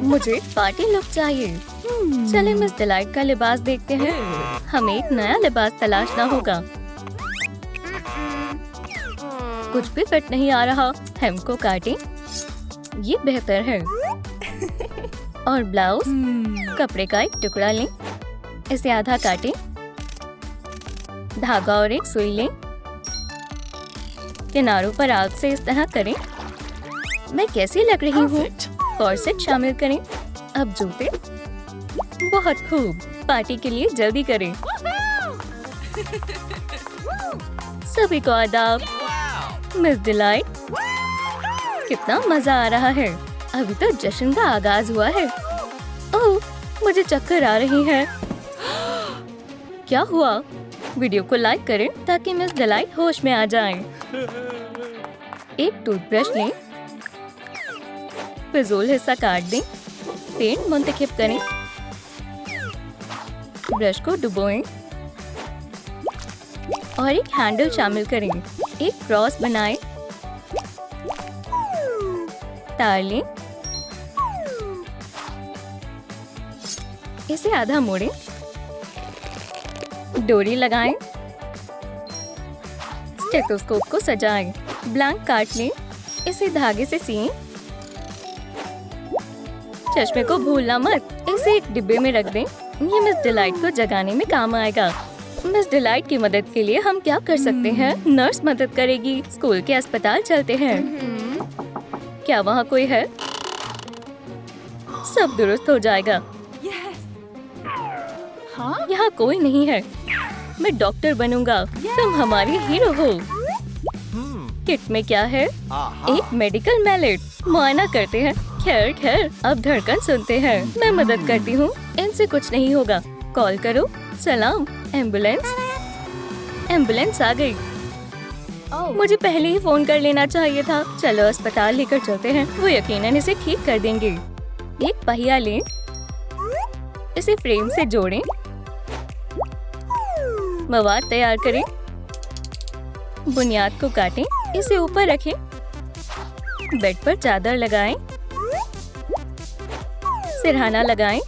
मुझे party look चाहिए। चले मिस डिलाइट का लिबास देखते हैं। हमें एक नया लिबास तलाशना होगा। कुछ भी फिट नहीं आ रहा। hem को काटें। ये बेहतर है। और ब्लाउज कपड़े का एक टुकड़ा लें। इसे आधा काटें। धागा और एक सुई लें। किनारों पर आग से इस तरह करें। मैं कैसी लग रही हूँ? कॉर्सेट शामिल करें। अब जूते। बहुत खूब। पार्टी के लिए जल्दी करें। सभी को आदाब। मिस डिलाइट, कितना मजा आ रहा है। अभी तो जश्न का आगाज हुआ है। ओह, मुझे चक्कर आ रही है। क्या हुआ? वीडियो को लाइक करें ताकि मिस डिलाइट होश में आ जाएं। एक टूथब्रश लें। फिजूल हिस्सा काट दें। पेंट मुंतखब करें। ब्रश को डुबोएं और एक हैंडल शामिल करें। एक क्रॉस बनाएं। तार लें। इसे आधा मोड़ें। डोरी लगाएं। स्टेथोस्कोप को सजाएं। ब्लैंक काट लें। इसे धागे से सिएं। चश्मे को भूलना मत। इसे एक डिब्बे में रख दें। ये मिस डिलाइट को जगाने में काम आएगा। मिस डिलाइट की मदद के लिए हम क्या कर सकते हैं? नर्स मदद करेगी। स्कूल के अस्पताल चलते हैं। क्या वहाँ कोई है? सब दुरुस्त हो जाएगा। यहाँ कोई नहीं है। मैं डॉक्टर बनूंगा। तुम हमारी हीरो हो। किट में क्या है? एक मेडिकल मैलेट। मुआयना करते हैं। खैर खैर, अब धड़कन सुनते हैं। मैं मदद करती हूँ। इनसे कुछ नहीं होगा। कॉल करो। सलाम। एम्बुलेंस। एम्बुलेंस आ गई। मुझे पहले ही फोन कर लेना चाहिए था। चलो अस्पताल लेकर चलते हैं। वो यकीनन इसे ठीक कर देंगे। एक पहिया लें। इसे फ्रेम से जोड़ें। मवाद तैयार करें। बुनियाद को काटें। इसे ऊपर रखें। बेड पर चादर लगाएं। सिरहाना लगाएं।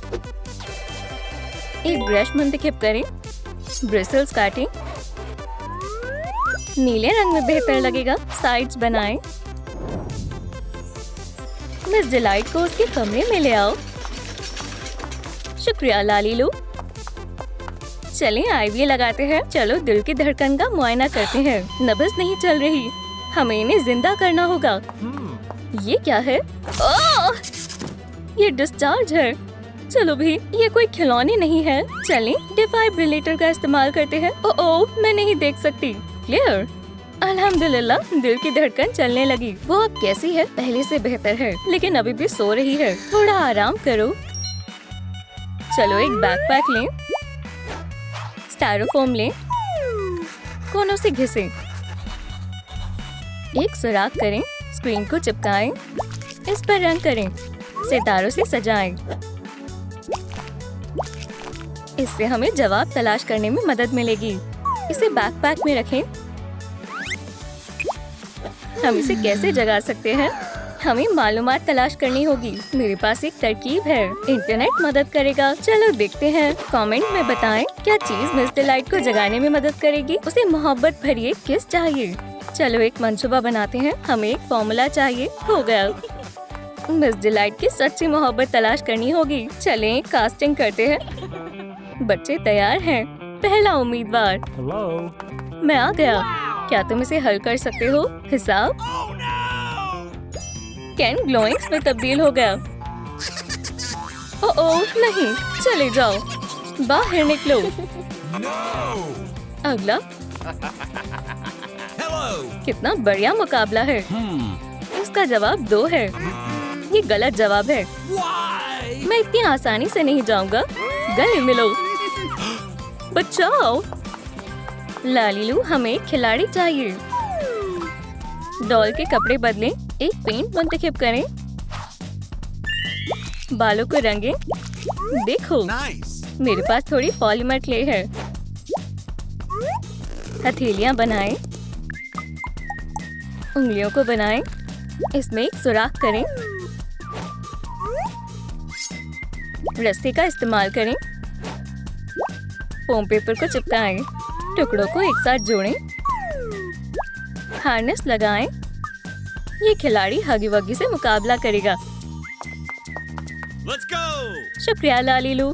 एक ब्रश मुंतखब करें। ब्रिसल्स काटें। नीले रंग में बेहतर लगेगा। साइड्स बनाएं। मिस डिलाइट को उसके कमरे में ले आओ। शुक्रिया लालीलू। चलें आईवी लगाते हैं। चलो दिल की धड़कन का मुआयना करते हैं। नब्ज नहीं चल रही। हमें इन्हें जिंदा करना होगा। ये क्या है? ओह! ये डिस्चार्ज है। चलो भी, ये कोई खिलौने नहीं है। चलें डिफाइब्रिलेटर का इस्तेमाल करते हैं। ओह, मैं नहीं देख सकती। क्लियर। अल्हम्दुलिल्लाह, दिल की धड़कन चलने लगी। वो अब कैसी है? पहले से बेहतर है, लेकिन अभी भी सो रही है। थोड़ा आराम करो। चलो एक बैकपैक लें। स्टायरोफोम लें। कोनों से घिसें। एक सुराख करें। स्क्रीन को चिपकाएं। इस पर रंग करें। सितारों से सजाएं। इससे हमें जवाब तलाश करने में मदद मिलेगी। इसे बैकपैक में रखें। हम इसे कैसे जगा सकते हैं? हमें मालूमात तलाश करनी होगी। मेरे पास एक तरकीब है। इंटरनेट मदद करेगा। चलो देखते हैं। कमेंट में बताएं क्या चीज मिस डिलाइट को जगाने में मदद करेगी। उसे मोहब्बत भरी एक किस चाहिए। चलो एक मंसूबा बनाते हैं। हमें एक फॉर्मूला चाहिए। हो गया। मिस डिलाइट की सच्ची मोहब्बत तलाश करनी होगी। चलें कास्टिंग करते हैं। बच्चे तैयार हैं। पहला उम्मीदवार। मैं आ गया। क्या तुम इसे हल कर सकते हो? हिसाब। कैन ग्लोइंग्स में तब्दील हो गया। ओह नहीं, चले जाओ। बाहर निकलो। अगला। कितना बढ़िया मुकाबला है। इसका जवाब 2 है। ये गलत जवाब है। मैं इतनी आसानी से नहीं जाऊंगा। गले मिलो। बचाओ। लालीलू, हमें एक खिलाड़ी चाहिए। डॉल के कपड़े बदलें। एक पेंट मुंतखब करें। बालों को रंगें। देखो, मेरे पास थोड़ी पॉलीमर क्ले है। हथेलियां बनाएं। उंगलियों को बनाएं। इसमें एक सुराख करें। रस्सी का इस्तेमाल करें। फोम पेपर को चिपकाएं। टुकड़ों को एक साथ जोड़ें। हार्नेस लगाएं। ये खिलाड़ी हगी वगी से मुकाबला करेगा। Let's go! शुक्रिया लालीलू।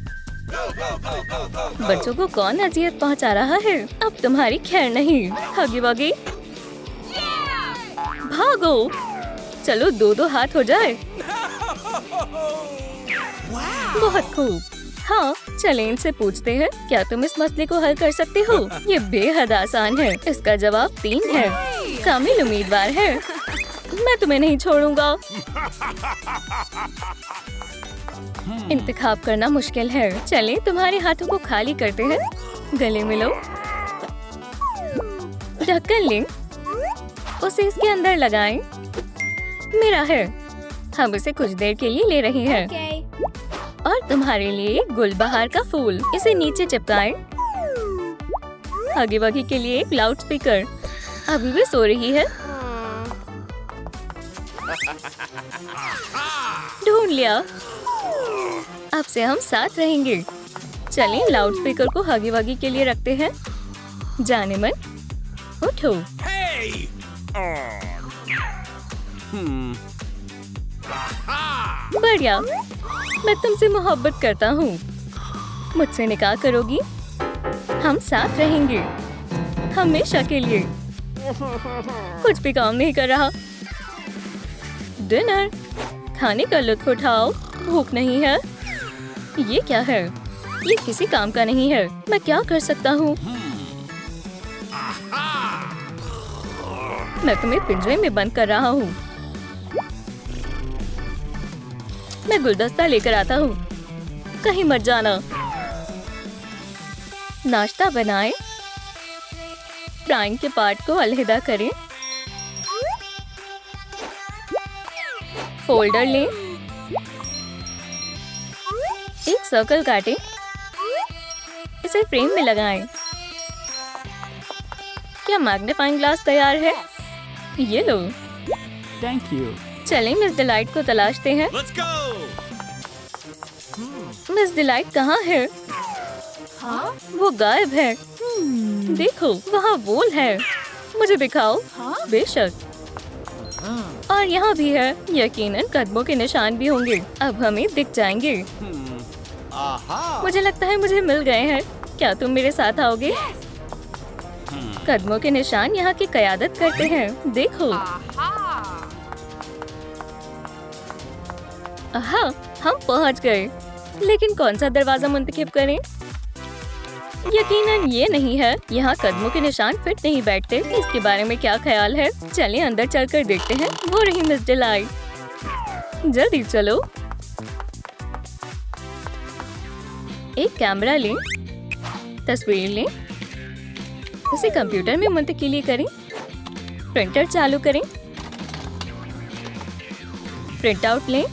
बच्चों को कौन अजियत पहुंचा रहा है? अब तुम्हारी खैर नहीं। हगी वगी भागो। चलो दो हाथ हो जाए। बहुत खूब। हाँ, चलें इनसे पूछते हैं, क्या तुम इस मसले को हल कर सकते हो? ये बेहद आसान है। इसका जवाब 3 है। कामिल उम्मीदवार है। मैं तुम्हें नहीं छोड़ूंगा। इंतखाब करना मुश्किल है। चलें तुम्हारे हाथों को खाली करते हैं। गले मिलो। ढक्कन लें। उसे इसके अंदर लगाएं। मेरा है। हम इसे कुछ देर के लिए ले रहे हैं। और तुम्हारे लिए गुलबहार का फूल। इसे नीचे चिपकाएं। हगी वगी के लिए एक लाउड स्पीकर। अभी भी सो रही है। ढूंढ लिया। अब से हम साथ रहेंगे। चलें लाउड स्पीकर को हगी वगी के लिए रखते हैं। जाने मन उठो। Hey! बढ़िया। मैं तुमसे मोहब्बत करता हूँ। मुझसे निकाह करोगी? हम साथ रहेंगे हमेशा के लिए। कुछ भी काम नहीं कर रहा। डिनर खाने का लुत्फ उठाओ। भूख नहीं है। ये क्या है? ये किसी काम का नहीं है। मैं क्या कर सकता हूँ? मैं तुम्हें पिंजरे में बंद कर रहा हूँ। मैं गुलदस्ता लेकर आता हूँ। कहीं मत जाना। नाश्ता बनाएं। फ्राइंग के पार्ट को अलहदा करें। फोल्डर लें। एक सर्कल काटें। इसे फ्रेम में लगाएं। क्या मैग्नीफाइंग ग्लास तैयार है? ये लो। Thank you. चलें मिस डिलाइट को तलाशते हैं। Let's go! मिस डिलाइट कहाँ है? हाँ? वो गायब है। देखो वहाँ वोल है। मुझे दिखाओ। हाँ? बेशक। और यहाँ भी है। यकीनन कदमों के निशान भी होंगे। अब हमें दिख जाएंगे। Aha! मुझे लगता है मुझे मिल गए हैं। क्या तुम मेरे साथ आओगे? कदमों के निशान यहाँ की क़यादत करते हैं। देखो। आहा, हम पहुँच गए। लेकिन कौन सा दरवाजा मुंतखब करें? यकीनन ये नहीं है। यहाँ कदमों के निशान फिट नहीं बैठते। इसके बारे में क्या ख्याल है? चलें अंदर चलकर देखते हैं। वो रही मिस डिलाइट। जल्दी चलो। एक कैमरा लें। तस्वीर लें। उसे कंप्यूटर में मुंतकिली करें। प्रिंटर चालू करें। प्रिंट आउट लें।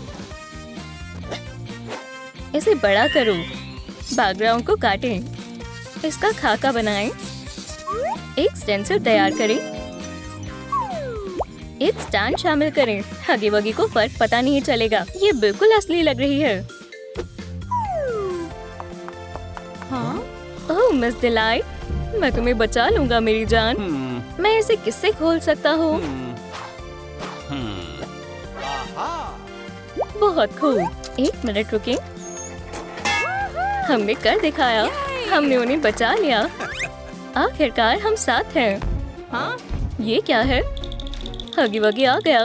इसे बड़ा करो। बैकग्राउंड को काटें। इसका खाका बनाएं। एक स्टेंसिल तैयार करें। एक स्टैंड शामिल करें। हगी वगी को फर्क पता नहीं चलेगा। ये बिल्कुल असली लग रही है। हाँ? ओह मिस डिलाइट, मैं तुम्हें बचा लूंगा मेरी जान। मैं इसे किससे खोल सकता हूँ? बहुत खूब। 1 मिनट रुकें। हमने कर दिखाया। हमने उन्हें बचा लिया। आखिरकार हम साथ हैं। हाँ? ये क्या है? हगी वगी आ गया।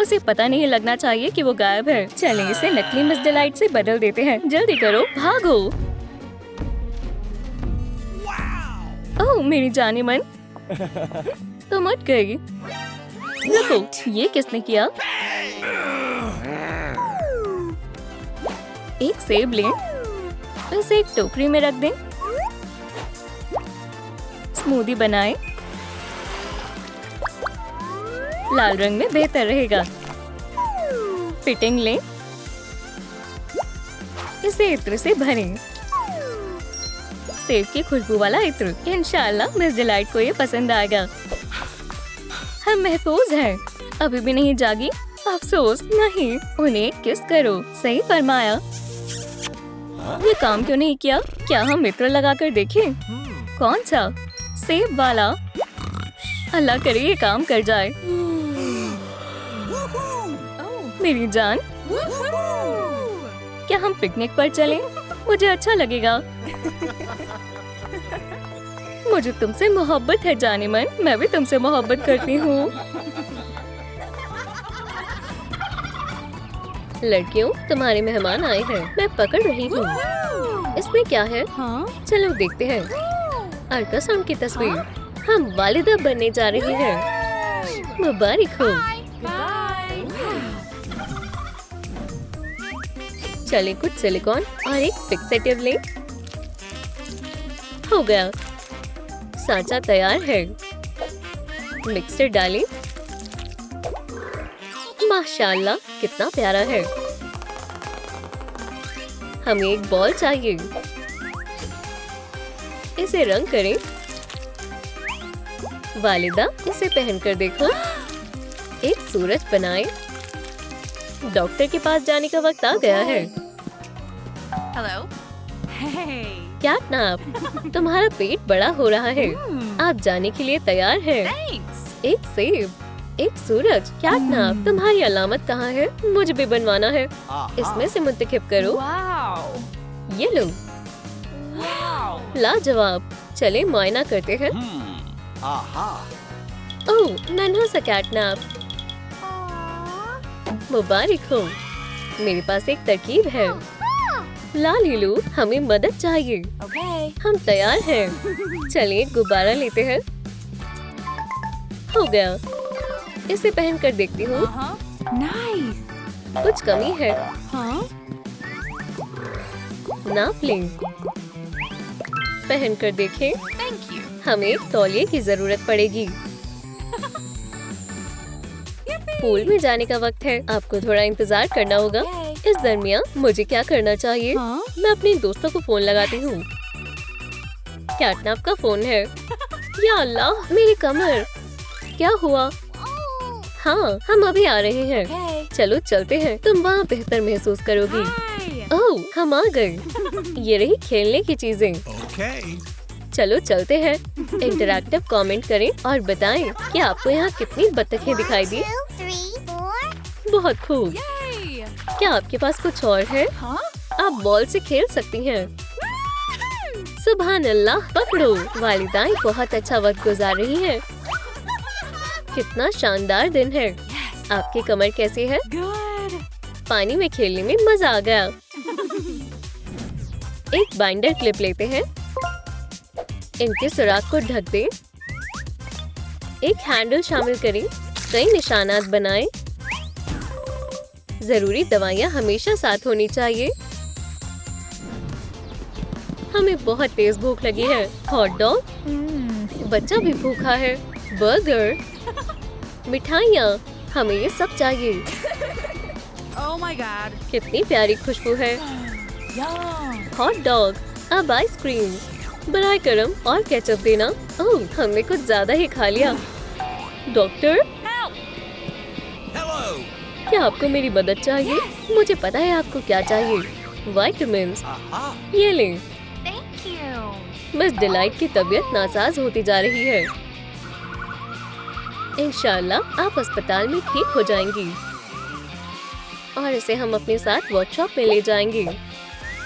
उसे पता नहीं लगना चाहिए कि वो गायब है। चलें इसे नकली मिस डिलाइट से बदल देते हैं। जल्दी करो, भागो। ओह मेरी जाने मन, तुम उठ गई। देखो ये किसने किया? एक सेब लें। इसे एक टोकरी में रख दें। स्मूदी बनाएं। लाल रंग में बेहतर रहेगा। फिटिंग लें। इसे इत्र से भरें। सेब की खुशबू वाला इत्र। इंशाल्लाह मिस डिलाइट को ये पसंद आएगा। हम महफूज हैं। अभी भी नहीं जागी। अफसोस नहीं, उन्हें किस करो। सही फरमाया। ये काम क्यों नहीं किया? क्या हम इत्र लगा कर देखें? कौन सा? सेब वाला। अल्लाह करे ये काम कर जाए। मेरी जान, क्या हम पिकनिक पर चलें? मुझे अच्छा लगेगा। मुझे तुमसे मोहब्बत है जाने मन, मैं भी तुमसे मोहब्बत करती हूँ। लड़कियों, तुम्हारे मेहमान आए हैं, मैं पकड़ रही हूँ। इसमें क्या है? हाँ? चलो देखते हैं। अल्ट्रासाउंड की तस्वीर। हम वालिदा बनने जा रही हैं। मुबारक हो। बाय। चले कुछ सिलिकॉन और एक फिक्सेटिव ले। हो गया, सांचा तैयार है। मिक्सर डालें। माशाल्लाह, कितना प्यारा है। हमें एक बॉल चाहिए। इसे रंग करें। वालिदा, इसे पहनकर देखो। एक सूरज बनाएं। डॉक्टर के पास जाने का वक्त आ गया है। हेलो। हे। कैटनैप, तुम्हारा पेट बड़ा हो रहा है। आप जाने के लिए तैयार हैं। थैंक्स। एक सेब, एक सूरज। कैटनैप, तुम्हारी अलामत कहाँ है? मुझे भी बनवाना है। इसमें से मुंतखब करो। वाओ। ये लो। वाओ। लाजवाब। चले मुआयना करते हैं। आहा। ओह, नन्हा सा कैटनैप। मुबारक हो। मेरे पास एक तरकीब है। लालीलू, हमें मदद चाहिए। ओके। हम तैयार हैं। चलिए गुब्बारा लेते हैं। हो गया, इसे पहन कर देखती हूँ। नाइस। कुछ कमी है। हाँ? नाप लें। पहन कर देखें। Thank you. हमें तौलिए की जरूरत पड़ेगी। पूल में जाने का वक्त है। आपको थोड़ा इंतजार करना होगा। इस दरमियान मुझे क्या करना चाहिए? हाँ? मैं अपने दोस्तों को फोन लगाती हूँ। कैटनैप का फोन है। या अल्लाह, मेरी कमर। क्या हुआ? हाँ, हम अभी आ रहे हैं। ओके। चलो चलते हैं, तुम वहाँ बेहतर महसूस करोगी। हाय। ओह, हम आ गए। ये रही खेलने की चीजें। Okay. चलो चलते हैं। इंटरैक्टिव कमेंट करें और बताएं कि आपको यहाँ कितनी बत्तखें दिखाई दी। 2, 3, 4. बहुत खूब। Yay! क्या आपके पास कुछ और है? हाँ? आप बॉल से खेल सकती हैं। सुभान अल्लाह, पकड़ो। वालिदाएं बहुत अच्छा वक्त गुजार रही हैं। कितना शानदार दिन है। Yes. आपकी कमर कैसी है? Good. पानी में खेलने में मजा आ गया। एक बाइंडर क्लिप लेते हैं। इनके सुराख को ढक दें। एक हैंडल शामिल करें। कई निशानात बनाएं। जरूरी दवाइयाँ हमेशा साथ होनी चाहिए। हमें बहुत तेज भूख लगी है। हॉट डॉग, बच्चा भी भूखा है। बर्गर, मिठाइयाँ, हमें ये सब चाहिए। Oh my god. कितनी प्यारी खुशबू है। Yum. हॉट डॉग, अब आइसक्रीम। बराए करम और केचप देना। ओह, हमने कुछ ज्यादा ही खा लिया। Doctor, Help. Hello. क्या आपको मेरी मदद चाहिए? मुझे पता है आपको क्या चाहिए। Vitamins, Aha. ये लें। Thank you. मिस डिलाइट की तबीयत नासाज होती जा रही है। इंशाल्लाह आप अस्पताल में ठीक हो जाएंगी और इसे हम अपने साथ वर्कशॉप में ले जाएंगे।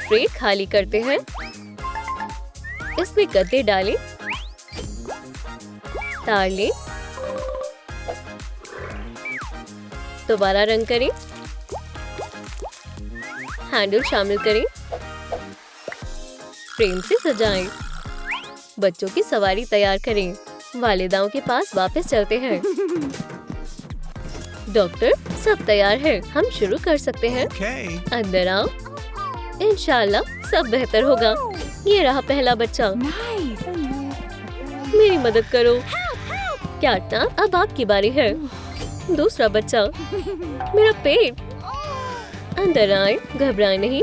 फ्रेट खाली करते हैं। इसमें गद्दे डालें। तार लें। दोबारा रंग करें। हैंडल शामिल करें। फ्रेम से सजाएं। बच्चों की सवारी तैयार करें। वालिदाओं के पास वापस चलते हैं। डॉक्टर, सब तैयार है, हम शुरू कर सकते हैं। Okay. अंदर आओ। इंशाल्लाह सब बेहतर होगा। ये रहा पहला बच्चा। Nice. मेरी मदद करो। कैटनैप, अब आपकी बारी है। दूसरा बच्चा। मेरा पेट। अंदर आए, घबराए नहीं।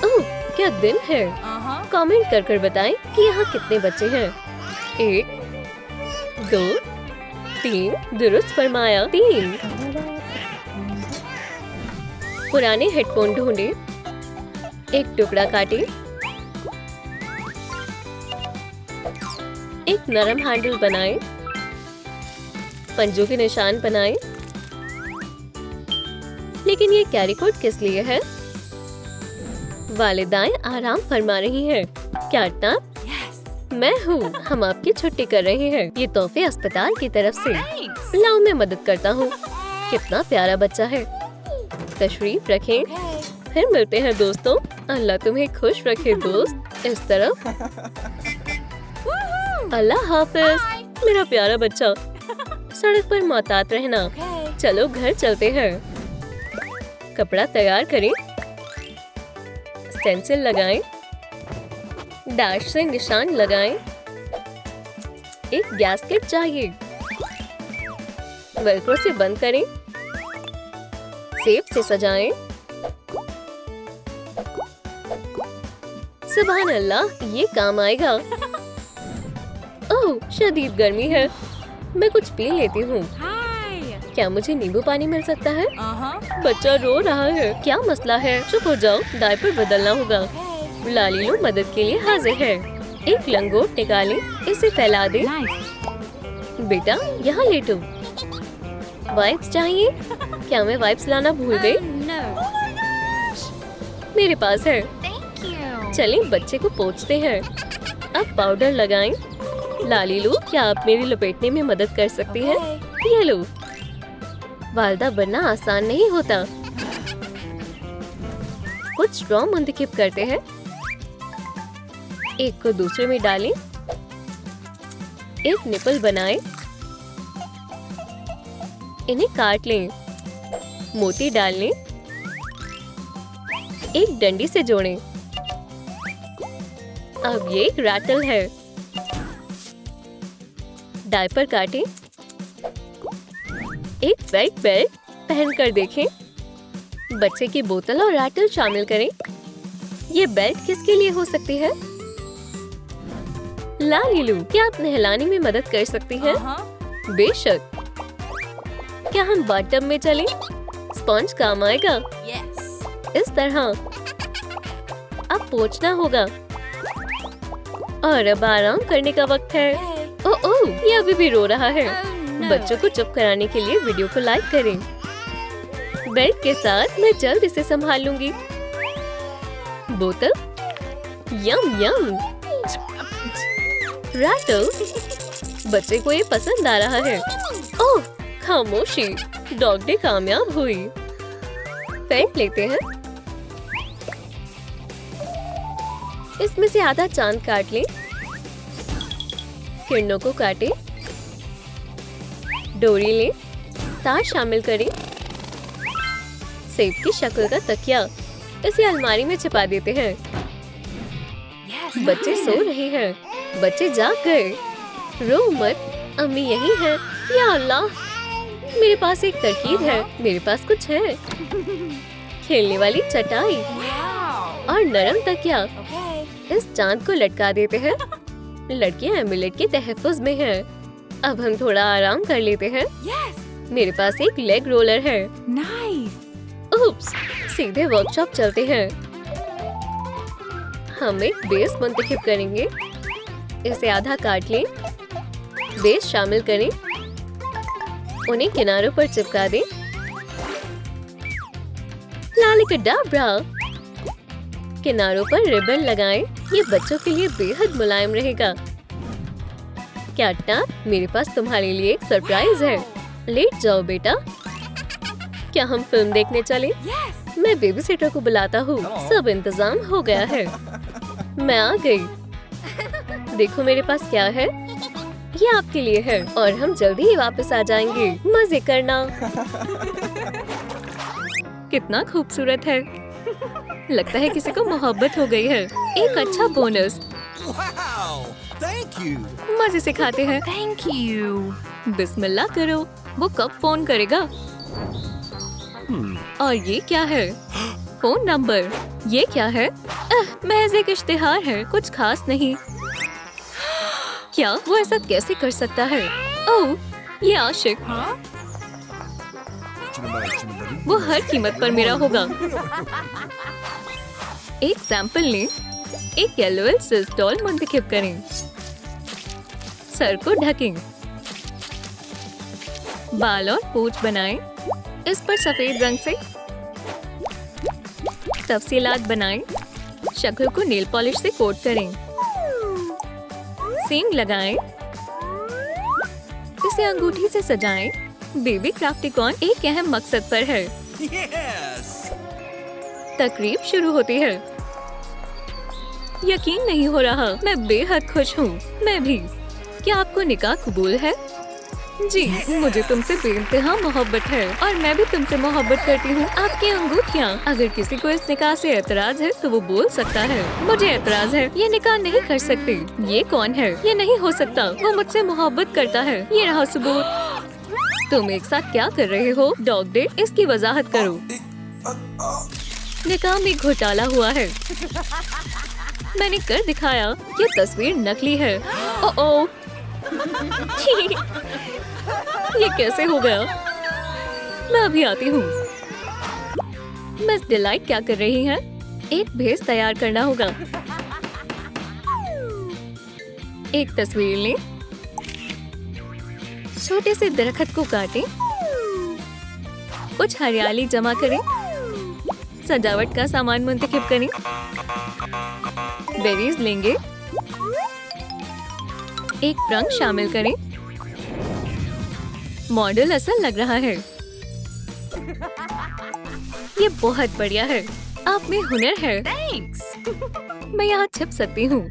ओह, क्या दिन है। कमेंट कर बताएं कि यहाँ कितने बच्चे हैं। 1, 2, 3, दुरुस्त फरमाया। 3। पुराने हेडफोन ढूंढे, एक टुकड़ा काटे, एक नरम हैंडल बनाए, पंजों के निशान बनाए। लेकिन ये कैरी कोट किस लिए है? वालिदाएं आराम फरमा रही हैं। क्या मैं हूँ, हम आपकी छुट्टी कर रहे हैं। ये तोहफे अस्पताल की तरफ से। लाओ मैं मदद करता हूँ। कितना प्यारा बच्चा है। तशरीफ रखें। फिर मिलते हैं दोस्तों। अल्लाह तुम्हें खुश रखे दोस्त। इस तरफ। अल्लाह हाफिज मेरा प्यारा बच्चा। सड़क पर मोहतात रहना। चलो घर चलते हैं। कपड़ा तैयार करें, स्टेंसिल लगाएं, डैश से निशान लगाएं। एक गैस्केट चाहिए। वेलक्रो से बंद करें, सेब से सजाएं। सुभान अल्लाह, ये काम आएगा। ओह, शदीद गर्मी है। मैं कुछ पी लेती हूँ। क्या मुझे नींबू पानी मिल सकता है? बच्चा रो रहा है। क्या मसला है? चुप हो जाओ, डायपर बदलना होगा। लालीलू मदद के लिए हाजिर है। एक लंगोट निकालें, इसे फैला दें। बेटा यहाँ लेटो। वाइप्स चाहिए? क्या मैं वाइप्स लाना भूल गई? मेरे पास है। चलें बच्चे को पोंछते हैं। अब पाउडर लगाएं। लालीलू, क्या आप मेरी लपेटने में मदद कर सकती हैं? ये लो। वालिदा बनना आसान नहीं होता। कुछ स्ट्रॉ मुंतखब करते हैं। एक को दूसरे में डालें। एक निपल बनाएं। इन्हें काट लें। मोती डाल लें। एक डंडी से जोड़ें। अब ये एक रैटल है। डायपर काटें। एक वेट बेल्ट पहन कर देखें। बच्चे की बोतल और रैटल शामिल करें। ये बेल्ट किसके लिए हो सकती है? लालीलू, क्या आप नहलाने में मदद कर सकती हैं? बेशक। क्या हम बाथटब में चलें? स्पंज काम आएगा। इस तरह। अब पोंछना होगा। और अब आराम करने का वक्त है। ओह, ये अभी भी रो रहा है। बच्चों को चुप कराने के लिए वीडियो को लाइक करें। बेल्ट के साथ मैं जल्द इसे संभाल लूंगी। बोतल, यम यम। रैटल, बच्चे को ये पसंद आ रहा है। ओह, खामोशी, डॉग डे कामयाब हुई। फेंक लेते हैं। इसमें से आधा चांद काट लें। किरणों को काटें। डोरी लें, तार शामिल करें। सेब की शक्ल का तकिया, इसे अलमारी में छिपा देते हैं। बच्चे सो रहे हैं। बच्चे जाग गए। रो मत, अम्मी यही है। या अल्लाह, मेरे पास एक तरकीब है। मेरे पास कुछ है। खेलने वाली चटाई और नरम तकिया। इस चांद को लटका देते हैं। लड़कियां एमुलेट के तहफ्फुज़ में हैं। अब हम थोड़ा आराम कर लेते हैं। मेरे पास एक लेग रोलर है। उप्स, सीधे वर्कशॉप चलते हैं। हम एक बेस मुंतखब करेंगे। इसे आधा काट लें। बेस शामिल करें। उन्हें किनारों पर चिपका दें। लालिकडाब्रा। किनारों पर रिबन लगाएं। ये बच्चों के लिए बेहद मुलायम रहेगा। कैटनैप, मेरे पास तुम्हारे लिए एक सरप्राइज है। लेट जाओ बेटा। क्या हम फिल्म देखने चलें? मैं बेबी सिटर को बुलाता हूँ। सब इंतजाम हो गया है। मैं आ गई। देखो मेरे पास क्या है। ये आपके लिए है और हम जल्दी ही वापस आ जाएंगे। मजे करना। कितना खूबसूरत है। लगता है किसी को मोहब्बत हो गई है। एक अच्छा बोनस। Wow! Thank you! मजे से खाते हैं। Thank you. बिस्मिल्लाह करो। वो कब फोन करेगा? और ये क्या है? Phone number. ये क्या है? महज एक इश्तिहार है, कुछ खास नहीं। क्या वो ऐसा कैसे कर सकता है? ओह, ये आशिक। वो हर कीमत पर मेरा होगा। एक सैंपल लें, एक LOL सिल्क डॉल मुंतखब करें, सर को ढकें, बाल और पूंछ बनाएं, इस पर सफेद रंग से तफसीलात बनाएं, शक्ल को नेल पॉलिश से कोट करें, सींग लगाएं, इसे अंगूठी से सजाएं। बेबी क्राफ्टिकॉन एक अहम मकसद पर है। Yes! तकरीब शुरू होती है। यकीन नहीं हो रहा, मैं बेहद खुश हूँ। मैं भी। क्या आपको निकाह कबूल है? जी, मुझे तुमसे बेइंतहा मोहब्बत है और मैं भी तुमसे मोहब्बत करती हूँ। आपकी अंगूठियाँ। अगर किसी को इस निकाह से एतराज है तो वो बोल सकता है, मुझे एतराज है, ये निकाह नहीं कर सकती। ये कौन है? ये नहीं हो सकता, वो मुझसे मोहब्बत करता है। ये रहा सबूत। तुम एक साथ क्या कर रहे हो? Dog date? इसकी वजाहत करो। निकाह में घोटाला हुआ है। मैंने कर दिखाया। ये तस्वीर नकली है। ओह ये कैसे हो गया? मैं अभी आती हूँ। मिस डिलाइट क्या कर रही हैं? एक भेस तैयार करना होगा। एक तस्वीर लें, छोटे से दरख्त को काटें, कुछ हरियाली जमा करें, सजावट का सामान मुंतखब करें, बेरीज लेंगे, एक रंग शामिल करें। मॉडल असल लग रहा है। ये बहुत बढ़िया है। आप में हुनर है। Thanks. मैं यहाँ छिप सकती हूँ।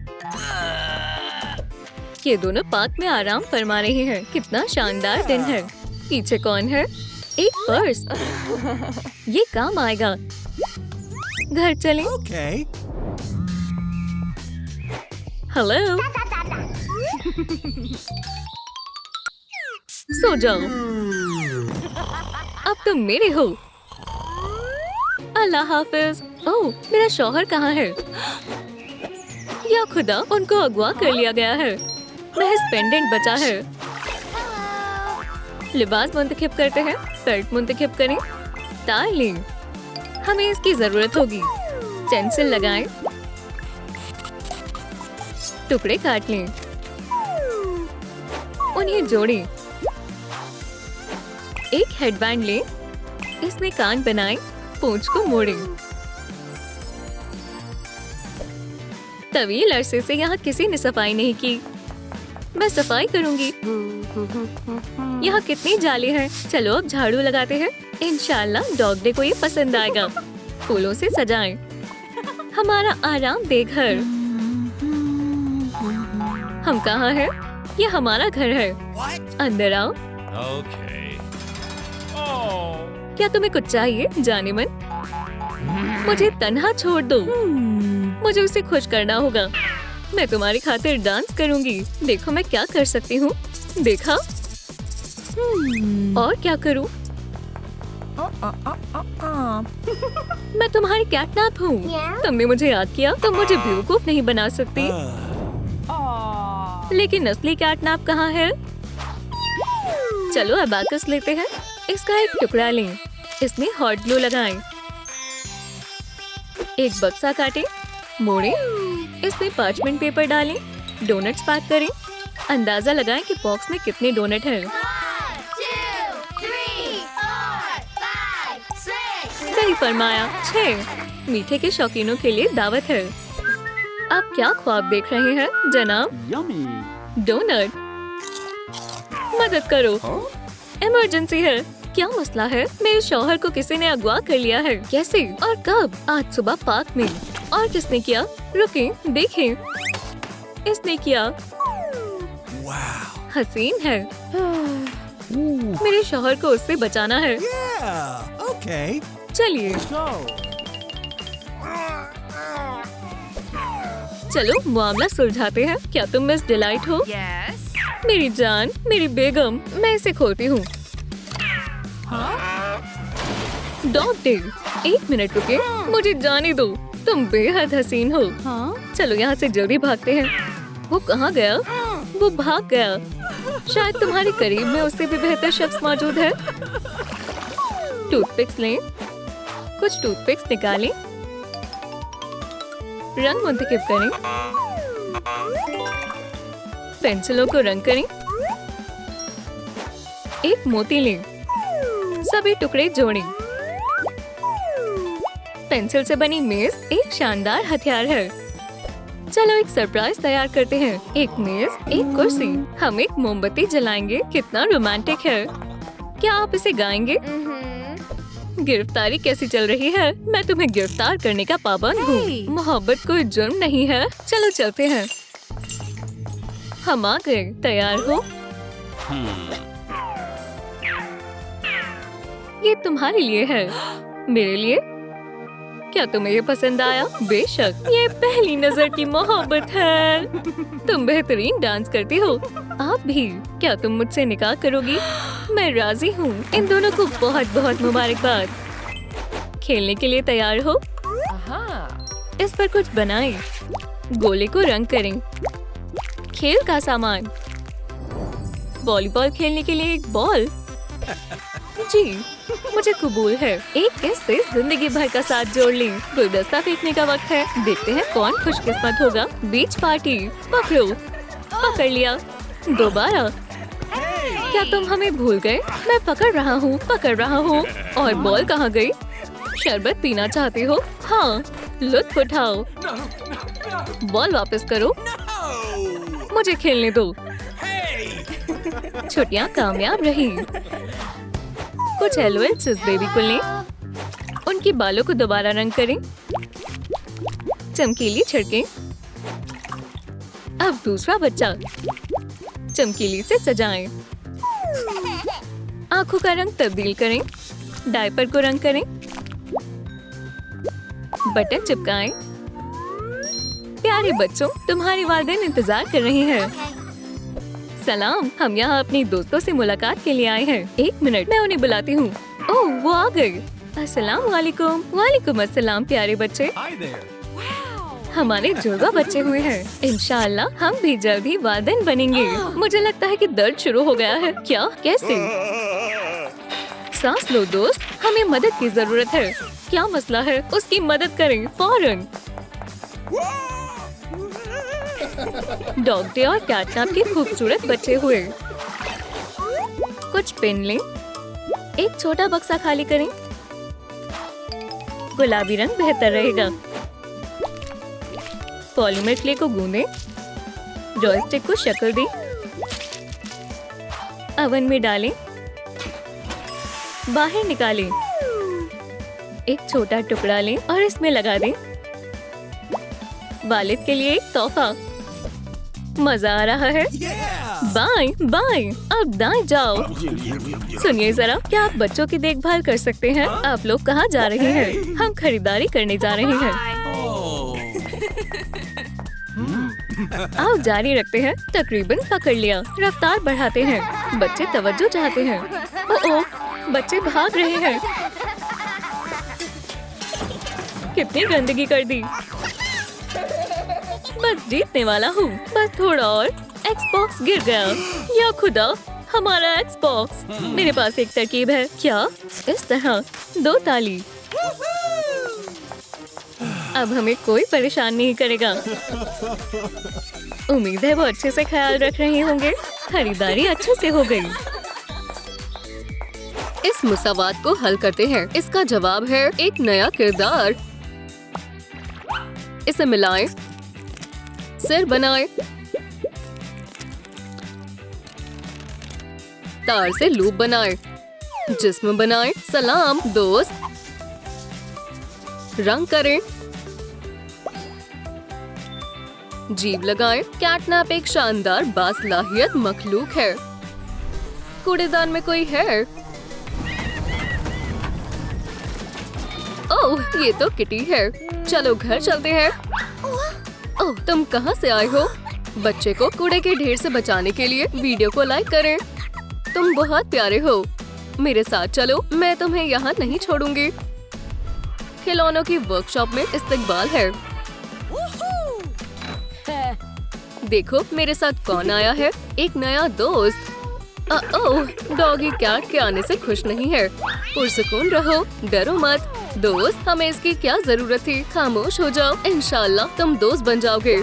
ये दोनों पार्क में आराम फरमा रहे हैं। कितना शानदार दिन है। पीछे कौन है? एक पर्स। ये काम आएगा। घर चलें। Okay. हेलो। सो जाओ। अब तुम मेरे हो। अल्लाह हाफिज। ओह, मेरा शौहर कहाँ है? या खुदा, उनको अगवा कर लिया गया है। महज पेंडेंट बचा है। लिबास मुंतखब करते हैं, शर्ट मुंतखब करें, तार लें। हमें इसकी जरूरत होगी। पेंसिल लगाएं, टुकड़े काट लें, उन्हें जोड़ें। एक हेडबैंड लें, इसमें कान बनाएं, पूंछ को मोड़ें। तवील अरसे से यहाँ किसी ने सफाई नहीं की। मैं सफाई करूंगी। यहाँ कितनी जाली है। चलो अब झाड़ू लगाते हैं। इंशाल्लाह डॉग डे को ये पसंद आएगा। फूलों से सजाएं। हमारा आरामदेह घर। हम कहाँ हैं? ये हमारा घर है। What? अंदर आओ। Okay. क्या तुम्हें कुछ चाहिए जाने मन? मुझे तन्हा छोड़ दो। मुझे उसे खुश करना होगा। मैं तुम्हारी खातिर डांस करूंगी। देखो मैं क्या कर सकती हूँ। देखा? और क्या करूँ? मैं तुम्हारी कैटनैप हूँ। तुमने मुझे याद किया। तुम मुझे बेवकूफ नहीं बना सकती। लेकिन असली कैटनैप कहाँ है? चलो अबाकस लेते हैं। इसका एक टुकड़ा लें, इसमें हॉट ग्लू लगाएं। एक बक्सा काटें, मोड़ें, इसमें पार्चमेंट पेपर डालें, डोनट्स पैक करें। अंदाजा लगाएं कि बॉक्स में कितने डोनट हैं। 1, 2, 3, 4, 5, 6. सही फरमाया। 6। मीठे के शौकीनों के लिए दावत है। आप क्या ख्वाब देख रहे हैं जनाब? Yummy. डोनट। मदद करो। इमरजेंसी है। क्या मसला है? मेरे शौहर को किसी ने अगवा कर लिया है। कैसे और कब? आज सुबह पार्क में। और किसने किया? रुकें, देखें। इसने किया। Wow. हसीन है। मेरे शौहर को उससे बचाना है। Yeah. Okay. चलिए Go. चलो मामला सुलझाते हैं। क्या तुम मिस डिलाइट हो? Yes. मेरी जान, मेरी बेगम। मैं इसे खोलती हूँ। Dog day. 1 मिनट रुके, मुझे जाने दो। तुम बेहद हसीन हो। चलो यहाँ से जल्दी भागते हैं। वो कहाँ गया? वो भाग गया। शायद तुम्हारे करीब में उससे भी बेहतर शख्स मौजूद है। टूथपिक्स लें। कुछ टूथपिक्स निकालें। रंग मुंतखब करें। पेंसिलों को रंग करें। एक मोती लें। सभी टुकड़े जोड़ें। पेंसिल से बनी मेज एक शानदार हथियार है। चलो एक सरप्राइज तैयार करते हैं। एक मेज, एक कुर्सी। हम एक मोमबत्ती जलाएंगे। कितना रोमांटिक है। क्या आप इसे गाएंगे? गिरफ्तारी कैसी चल रही है? मैं तुम्हें गिरफ्तार करने का पाबंद हूँ। Hey! मोहब्बत कोई जुर्म नहीं है। चलो चलते हैं। हम आ गए। तैयार हो? ये तुम्हारे लिए है। मेरे लिए? क्या तुम्हें ये पसंद आया? बेशक, ये पहली नजर की मोहब्बत है। तुम बेहतरीन डांस करती हो। आप भी। क्या तुम मुझसे निकाह करोगी? मैं राजी हूँ। इन दोनों को बहुत बहुत मुबारकबाद। खेलने के लिए तैयार हो? इस पर कुछ बनाएं। गोले को रंग करें। खेल का सामान। वॉलीबॉल खेलने के लिए एक बॉल। जी, मुझे कबूल है। एक किस से जिंदगी भर का साथ जोड़ लें। गुलदस्ता फेंकने का वक्त है। देखते हैं कौन खुशकिस्मत होगा। बीच पार्टी। पकड़ो। पकड़ लिया। दोबारा। क्या तुम हमें भूल गए? मैं पकड़ रहा हूँ। और बॉल कहाँ गई? शरबत पीना चाहते हो? हाँ, लुत्फ उठाओ। बॉल वापस करो। मुझे खेलने दो। छुट्टियाँ कामयाब रही। कुछ LOLs इस बेबी को लें। उनके बालों को दोबारा रंग करें। चमकीली छिड़कें। अब दूसरा बच्चा। चमकीली से सजाएं। आंखों का रंग तब्दील करें। डायपर को रंग करें। बटन चिपकाएं। प्यारे बच्चों, तुम्हारे वालिदैन इंतजार कर रहे हैं। सलाम, हम यहाँ अपनी दोस्तों से मुलाकात के लिए आए हैं। एक मिनट, मैं उन्हें बुलाती हूँ। ओह, वो आ गए। अस्सलाम वालेकुम। वालेकुम अस्सलाम प्यारे बच्चे। Hi there. हमारे जुड़वा बच्चे हुए हैं। इंशाअल्लाह हम भी जल्द ही वालिदैन बनेंगे। मुझे लगता है कि दर्द शुरू हो गया है। क्या? कैसे? सांस लो दोस्त, हमें मदद की जरूरत है। क्या मसला है? उसकी मदद करें फौरन। डॉग डे और कैटनैप के खूबसूरत बच्चे हुए। कुछ पेन लें। एक छोटा बक्सा खाली करें। गुलाबी रंग बेहतर रहेगा। पॉलीमर क्ले को गूंदें। जॉयस्टिक को शक्ल दें। ओवन में डालें। बाहर निकालें। एक छोटा टुकड़ा लें और इसमें लगा दें। वालिद के लिए एक तोहफा। मजा आ रहा है। बाएं बाएं, अब दाएं जाओ। सुनिए जरा, क्या आप बच्चों की देखभाल कर सकते हैं? आप लोग कहाँ जा रहे हैं? हम खरीदारी करने जा रहे हैं। आओ जारी रखते हैं। तकरीबन पकड़ लिया। रफ्तार बढ़ाते हैं। बच्चे तवज्जो चाहते हैं। ओह, बच्चे भाग रहे हैं। कितनी गंदगी कर दी। बस जीतने वाला हूँ। बस थोड़ा और। एक्सबॉक्स गिर गया। या खुदा, हमारा एक्सबॉक्स। मेरे पास एक तरकीब है। क्या? इस तरह 2 ताली। अब हमें कोई परेशान नहीं करेगा। उम्मीद है वो अच्छे से ख्याल रख रहे होंगे। खरीदारी अच्छे से हो गई। इस मुसावात को हल करते हैं। इसका जवाब है एक नया किरदार। इसे मिलाएं। सिर बनाएं। तार से लूप बनाएं। जिस्म बनाएं। सलाम दोस्त। रंग करें। जीभ लगाएं। कैटनैप एक शानदार बासलाहियत मखलूक है। कूड़ेदान में कोई है? ओह, ये तो किटी है। चलो घर चलते हैं। ओह, तुम कहाँ से आए हो? बच्चे को कूड़े के ढेर से बचाने के लिए वीडियो को लाइक करें। तुम बहुत प्यारे हो। मेरे साथ चलो, मैं तुम्हें यहाँ नहीं छोड़ूंगी। खिलौनों की वर्कशॉप में इस्तकबाल है। देखो मेरे साथ कौन आया है। एक नया दोस्त। ओह, डॉगी कैट के आने से खुश नहीं है। पुरसुकून रहो, डरो मत। दोस्त, हमें इसकी क्या जरूरत थी? खामोश हो जाओ, इंशाल्लाह तुम दोस्त बन जाओगे।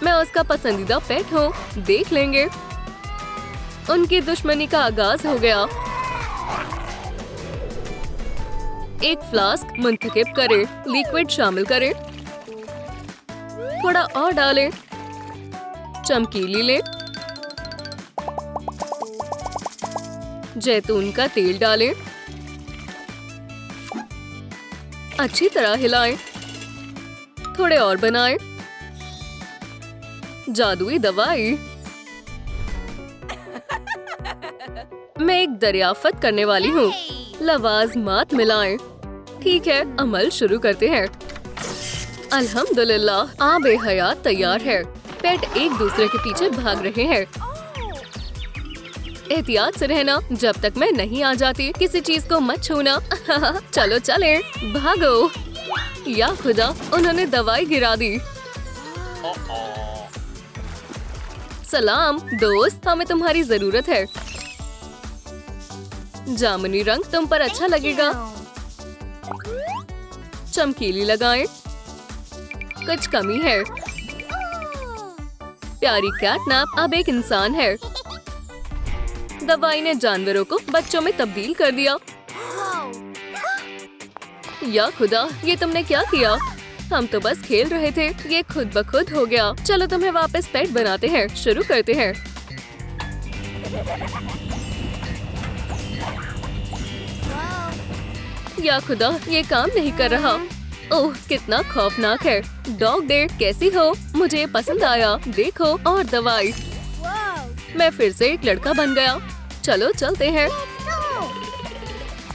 मैं उसका पसंदीदा पेट हूँ, देख लेंगे। उनकी दुश्मनी का आगाज हो गया। एक फ्लास्क मुंतखब करें, लिक्विड शामिल करें, थोड़ा और डालें, चमकीली लें, जैतून का तेल डालें, अच्छी तरह हिलाएं, थोड़े और बनाएं, जादुई दवाई। मैं एक दरियाफ्त करने वाली हूँ। लवाज़मात मिलाएं। ठीक है, अमल शुरू करते हैं। अल्हम्दुलिल्लाह, आबे हयात तैयार है। पेट एक दूसरे के पीछे भाग रहे हैं। एहतियात से रहना, जब तक मैं नहीं आ जाती किसी चीज को मत छूना। चलो चले, भागो। या खुदा, उन्होंने दवाई गिरा दी। सलाम दोस्त, हमें तुम्हारी जरूरत है। जामुनी रंग तुम पर अच्छा लगेगा। चमकीली लगाएं। कुछ कमी है। प्यारी कैटनैप अब एक इंसान है। दवाई ने जानवरों को बच्चों में तब्दील कर दिया। या खुदा, ये तुमने क्या किया? हम तो बस खेल रहे थे, ये खुद ब खुद हो गया। चलो तुम्हें वापस पेट बनाते हैं, शुरू करते हैं। या खुदा, ये काम नहीं कर रहा। ओह, कितना खौफनाक है। डॉग डे, कैसी हो? मुझे पसंद आया। देखो, और दवाई। मैं फिर से एक लड़का बन गया। चलो चलते हैं।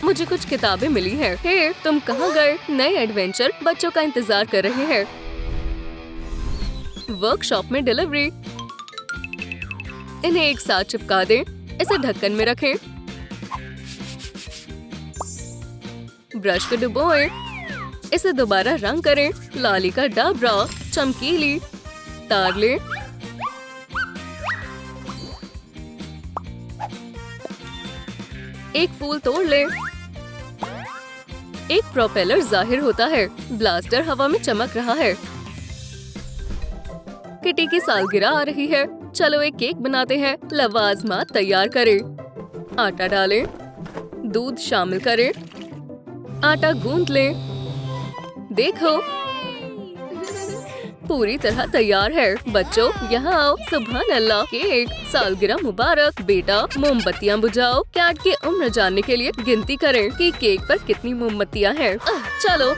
मुझे कुछ किताबें मिली हैं। हे, तुम कहाँ गए? नए एडवेंचर बच्चों का इंतजार कर रहे हैं। वर्कशॉप में डिलीवरी। इन्हें एक साथ चिपका दें। इसे ढक्कन में रखें। ब्रश को डुबोएं। इसे दोबारा रंग करें। लाली का डाबरा, चमकीली तार लें। एक फूल तोड़ लें। एक प्रोपेलर जाहिर होता है। ब्लास्टर हवा में चमक रहा है। किटी की सालगिरह आ रही है। चलो एक केक बनाते हैं। लवाज़मात तैयार करें। आटा डालें। दूध शामिल करें। आटा गूंथ लें। देखो, पूरी तरह तैयार है। बच्चों, यहाँ आओ। सुभान अल्लाह, केक। सालगिरह मुबारक। बेटा, मोमबत्तियाँ बुझाओ। कैट की उम्र जानने के लिए गिनती करें कि केक पर कितनी मोमबत्तियाँ हैं। चलो,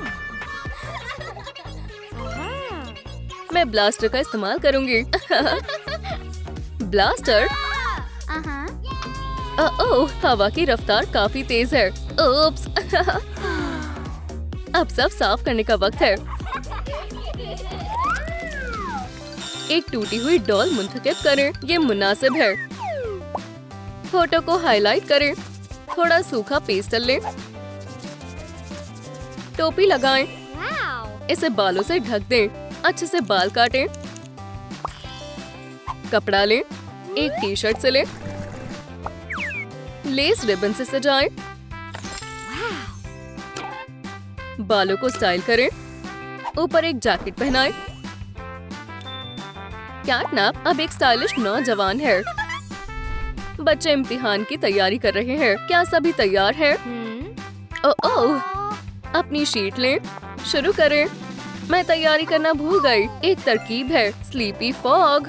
मैं ब्लास्टर का इस्तेमाल करूँगी। ब्लास्टर? ओह, हवा की रफ्तार काफी तेज है। ओप्स। अब सब साफ करने का वक्त है। एक टूटी हुई डॉल मुंतखब करें। ये मुनासिब है। फोटो को हाईलाइट करें। थोड़ा सूखा पेस्टल लें। टोपी लगाएं। इसे बालों से ढक दें। अच्छे से बाल काटें। कपड़ा लें। एक टी शर्ट से लें। लेस रिबन से सजाएं। बालों को स्टाइल करें। ऊपर एक जैकेट पहनाएं। कैटनैप अब एक स्टाइलिश नौजवान है। बच्चे इम्तिहान की तैयारी कर रहे हैं। क्या सभी तैयार हैं? ओह, अपनी शीट लें। शुरू करें। मैं तैयारी करना भूल गई। एक तरकीब है, स्लीपी फॉग।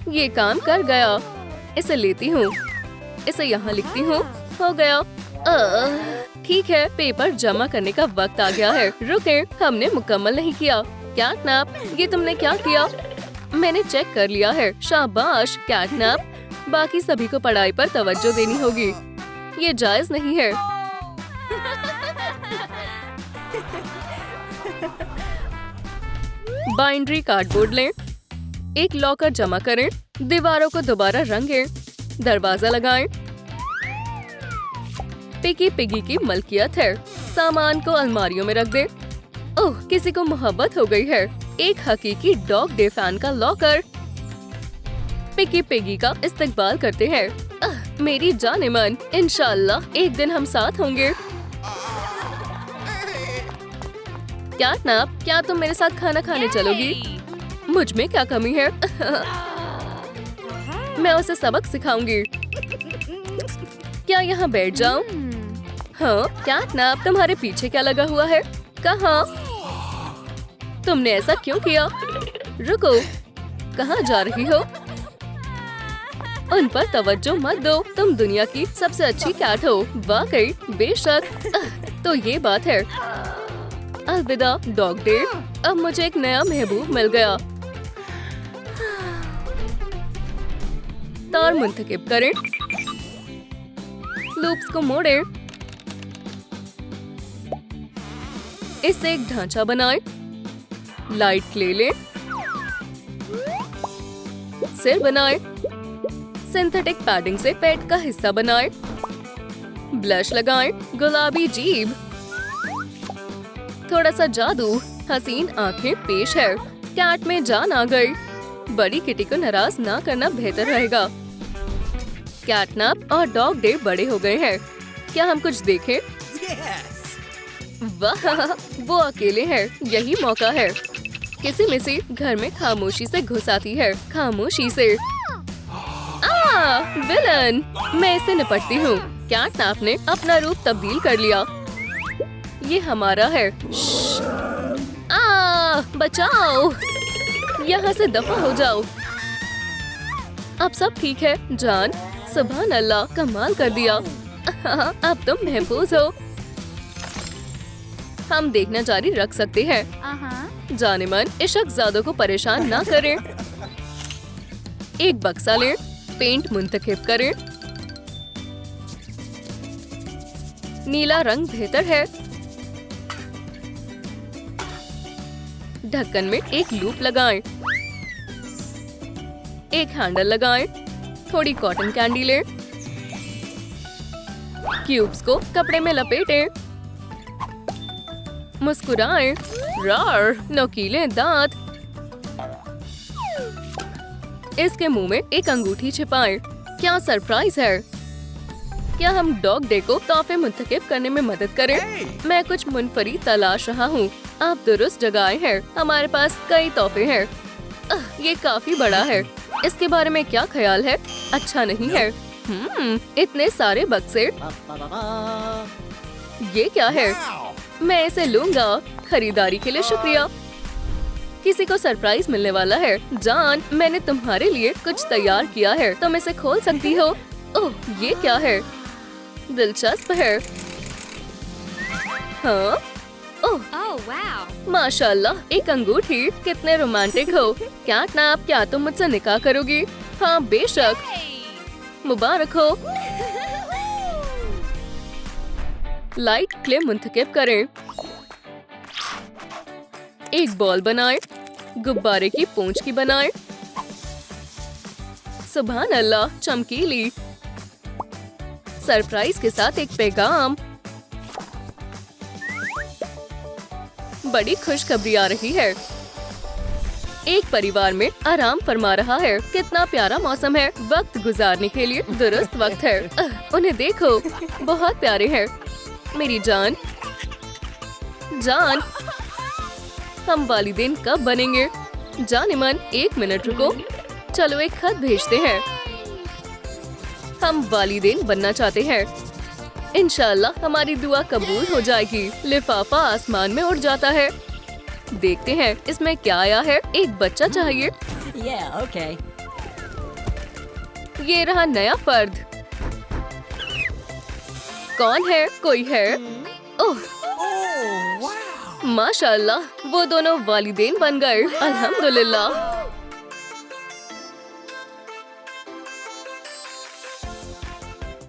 ये काम कर गया। इसे लेती हूँ। इसे यहाँ लिखती हूँ। हो गया। ठीक है, पेपर जमा करने का वक्त आ गया है। रुके, हमने मुकम्मल नहीं किया। कैटनैप, ये तुमने क्या किया? मैंने चेक कर लिया है। शाबाश कैटनैप। बाकी सभी को पढ़ाई पर तवज्जो देनी होगी। ये जायज नहीं है। बाइंड्री कार्डबोर्ड लें। एक लॉकर जमा करें। दीवारों को दोबारा रंगें। दरवाजा लगाएं। पिकी पिगी की मलकियत है। सामान को अलमारियों में रख दें। ओह, किसी को मोहब्बत हो गई है। एक हकीकी डॉग डे फैन का लॉकर। पिकी पिगी का इस्तकबाल करते हैं। मेरी जान-ए-मन, इंशाल्लाह एक दिन हम साथ होंगे। कैटनैप, क्या तुम मेरे साथ खाना खाने चलोगी? मुझ में क्या कमी है? मैं उसे सबक सिखाऊंगी। क्या यहाँ बैठ जाऊं? हाँ, कैटनैप, तुम्हारे पीछे क्या लगा हुआ है? कहाँ? तुमने ऐसा क्यों किया? रुको, कहाँ जा रही हो? उन पर तवज्जो मत दो। तुम दुनिया की सबसे अच्छी कैट हो। वाकई, बेशक। तो ये बात है। अलविदा डॉग डे। अब मुझे एक नया महबूब मिल गया। तार मुंतकिब करें, लूप्स को मोड़ें, इससे एक ढांचा बनाएं, लाइट ले लें, सिर बनाएं, सिंथेटिक पैडिंग से पेट का हिस्सा बनाएं, ब्लश लगाएं, गुलाबी जीभ, थोड़ा सा जादू, हसीन आंखें पेश है। कैट में जान आ गई। बड़ी किटी को नाराज ना करना बेहतर रहेगा। कैटनैप और डॉग डे बड़े हो गए हैं। क्या हम कुछ देखें? Yes. वाह, वो अकेले हैं। यही मौका है। किसी में से घर में खामोशी से घुस आती है। खामोशी से। विलन! मैं इससे निपटती हूँ। कैटनैप ने अपना रूप तब्दील कर लिया। ये हमारा है। बचाओ! यहाँ से दफा हो जाओ। अब सब ठीक है जान। सुभान अल्लाह, कमाल कर दिया। अब तुम महफूज हो। हम देखना जारी रख सकते हैं। जाने-मन, इस शख्ज़ादों को परेशान ना करें। एक बक्सा लें, पेंट मुंतखब करें। नीला रंग बेहतर है। ढक्कन में एक लूप लगाएं। एक हैंडल लगाएं। थोड़ी कॉटन कैंडी लें। क्यूब्स को कपड़े में लपेटें। मुस्कुराएं। रार, नोकीले दांत। इसके मुंह में एक अंगूठी छिपाएं। क्या सरप्राइज है! क्या हम डॉग डे को तोहफे मुंतखब करने में मदद करें? मैं कुछ मुनफरी तलाश रहा हूँ। आप दुरुस्त जगह आए हैं। हमारे पास कई तोहफे हैं। ये काफी बड़ा है। इसके बारे में क्या ख्याल है? अच्छा नहीं है। इतने सारे बक्से। ये क्या है? मैं इसे लूंगा। खरीदारी के लिए शुक्रिया। किसी को सरप्राइज मिलने वाला है। जान, मैंने तुम्हारे लिए कुछ तैयार किया है। तुम इसे खोल सकती हो। ओह, ये क्या है? दिलचस्प है। हाँ? ओह, Oh, wow. माशाल्लाह, एक अंगूठी। कितने रोमांटिक हो। कैटनैप, क्या तुम मुझसे निकाह करोगी? हाँ, बेशक। मुबारक हो। लाइट क्ले मुंतखब करें। एक बॉल बनाएं। गुब्बारे की पूंछ की बनाएं। सुभान अल्लाह, चमकीली। सरप्राइज के साथ एक पैगाम। बड़ी खुशखबरी आ रही है। एक परिवार में आराम फरमा रहा है। कितना प्यारा मौसम है। वक्त गुजारने के लिए दुरुस्त वक्त है। उन्हें देखो, बहुत प्यारे हैं। मेरी जान, जान, हम वालिदैन कब बनेंगे? जान-ए-मन, 1 मिनट रुको। चलो एक खत भेजते हैं। हम वालिदैन बनना चाहते हैं। इंशाल्लाह हमारी दुआ कबूल हो जाएगी। लिफाफा आसमान में उड़ जाता है। देखते हैं इसमें क्या आया है। एक बच्चा चाहिए। Yeah, okay. ये रहा नया फर्द। कौन है? कोई है? ओह, Oh, wow. माशाल्लाह, वो दोनों वालिदैन बन गए। अल्हम्दुलिल्लाह।